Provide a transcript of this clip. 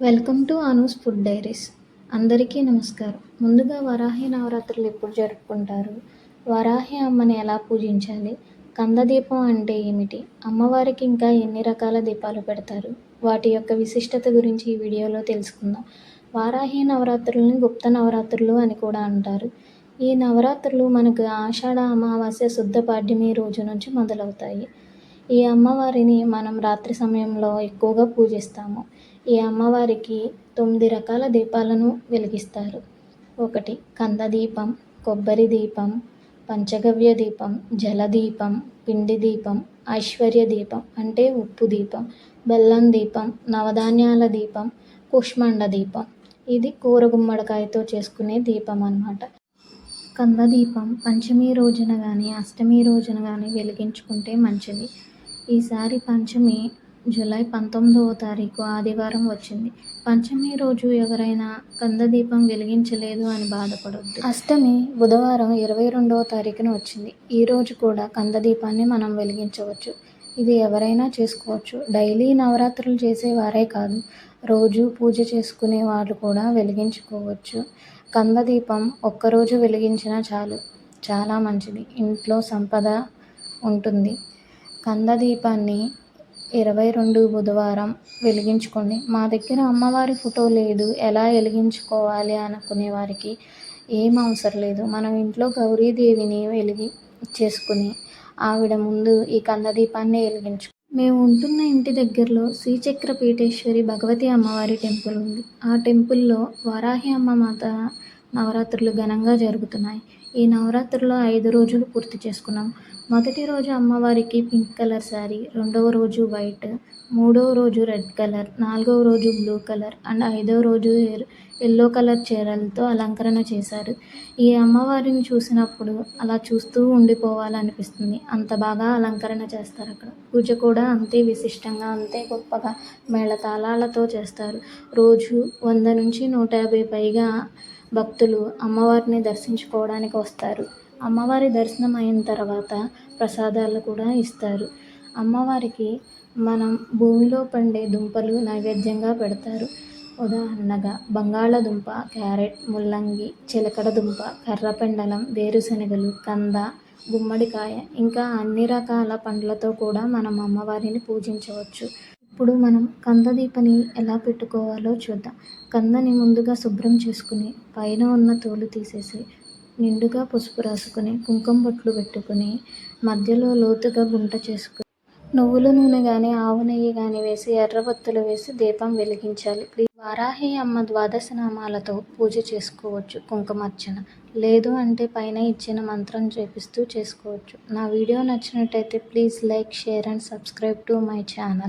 Welcome to Anu's food diaries. అందరికీ నమస్కారం. ముందుగా వరాహి నవరాత్రులు ఎప్పుడు జరుపుకుంటారు? వరాహి అమ్మని ఎలా పూజించాలి? కంద దీపం అంటే ఏమిటి? అమ్మవారికి ఇంకా ఎన్ని రకాల దీపాలు పెడతారు? వాటి యొక్క విశిష్టత గురించి ఈ వీడియోలో తెలుసుకుందాం. వారాహి నవరాత్రులని గుప్త నవరాత్రులు అని కూడా అంటారు. ఈ నవరాత్రులు మనకు ఆషాఢ అమావాస్య శుద్ధ పాడ్యమి రోజు నుంచి మొదలవుతాయి. ఈ అమ్మవారిని మనం రాత్రి సమయంలో ఎక్కువగా పూజిస్తాము. ఈ అమ్మవారికి 9 రకాల దీపాలను వెలిగిస్తారు. 1 కంద దీపం, కొబ్బరి దీపం, పంచగవ్య దీపం, జలదీపం, పిండి దీపం, ఐశ్వర్య దీపం అంటే ఉప్పు దీపం, బెల్లం దీపం, నవధాన్యాల దీపం, కుష్మండ దీపం. ఇది కూర గుమ్మడికాయతో చేసుకునే దీపం అన్నమాట. కంద దీపం పంచమి రోజున కానీ అష్టమి రోజున కానీ వెలిగించుకుంటే మంచిది. ఈసారి పంచమి జూలై 19వ తారీఖు ఆదివారం వచ్చింది. పంచమి రోజు ఎవరైనా కంద దీపం వెలిగించలేదు అని బాధపడొద్దు. అష్టమి బుధవారం 22వ తారీఖున వచ్చింది. ఈరోజు కూడా కంద దీపాన్ని మనం వెలిగించవచ్చు. ఇది ఎవరైనా చేసుకోవచ్చు. డైలీ నవరాత్రులు చేసేవారే కాదు, రోజు పూజ చేసుకునే వాళ్ళు కూడా వెలిగించుకోవచ్చు. కంద దీపం ఒక్కరోజు వెలిగించినా చాలు, చాలా మంచిది. ఇంట్లో సంపద ఉంటుంది. కంద దీపాన్ని 22 బుధవారం వెలిగించుకోండి. మా దగ్గర అమ్మవారి ఫోటో లేదు, ఎలా వెలిగించుకోవాలి అనుకునే వారికి ఏం అవసరం లేదు. మనం ఇంట్లో గౌరీదేవిని చేసుకుని ఆవిడ ముందు ఈ కంద దీపాన్ని వెలిగించు. మేము ఉంటున్న ఇంటి దగ్గరలో శ్రీచక్ర పీఠేశ్వరి భగవతి అమ్మవారి టెంపుల్ ఉంది. ఆ టెంపుల్లో వరాహి అమ్మ మాత నవరాత్రులు ఘనంగా జరుగుతున్నాయి. ఈ నవరాత్రుల్లో 5 రోజులు పూర్తి చేసుకున్నాం. మొదటి రోజు అమ్మవారికి పింక్ కలర్ శారీ, రెండవ రోజు వైట్, మూడవ రోజు రెడ్ కలర్, నాలుగవ రోజు బ్లూ కలర్ అండ్ 5వ రోజు ఎల్లో కలర్ చీరలతో అలంకరణ చేశారు. ఈ అమ్మవారిని చూసినప్పుడు అలా చూస్తూ ఉండిపోవాలనిపిస్తుంది. అంత బాగా అలంకరణ చేస్తారు. అక్కడ పూజ కూడా అంతే విశిష్టంగా, అంతే గొప్పగా మేళతాళాలతో చేస్తారు. రోజు 100 నుంచి 150 పైగా భక్తులు అమ్మవారిని దర్శించుకోవడానికి వస్తారు. అమ్మవారి దర్శనం అయిన తర్వాత ప్రసాదాలు కూడా ఇస్తారు. అమ్మవారికి మనం భూమిలో పండే దుంపలు నైవేద్యంగా పెడతారు. ఉదాహరణగా బంగాళదుంప, క్యారెట్, ముల్లంగి, చిలకడ దుంప, కర్రపెండలం, వేరుశనగలు, కంద, గుమ్మడికాయ ఇంకా అన్ని రకాల పండ్లతో కూడా మనం అమ్మవారిని పూజించవచ్చు. ఇప్పుడు మనం కంద దీపని ఎలా పెట్టుకోవాలో చూద్దాం. కందని ముందుగా శుభ్రం చేసుకుని పైన ఉన్న తోలు తీసేసి నిండుగా పసుపు రాసుకుని కుంకుమ బొట్లు పెట్టుకుని మధ్యలో లోతుగా గుంట చేసుకుని నువ్వుల నూనె కానీ ఆవు నెయ్యి కానీ వేసి ఎర్రబత్తులు వేసి దీపం వెలిగించాలి. వారాహి అమ్మ ద్వాదశ నామాలతో పూజ చేసుకోవచ్చు. కుంకుమార్చన లేదు అంటే పైన ఇచ్చిన మంత్రం జపిస్తూ చేసుకోవచ్చు. నా వీడియో నచ్చినట్టయితే please like, share and subscribe to my channel.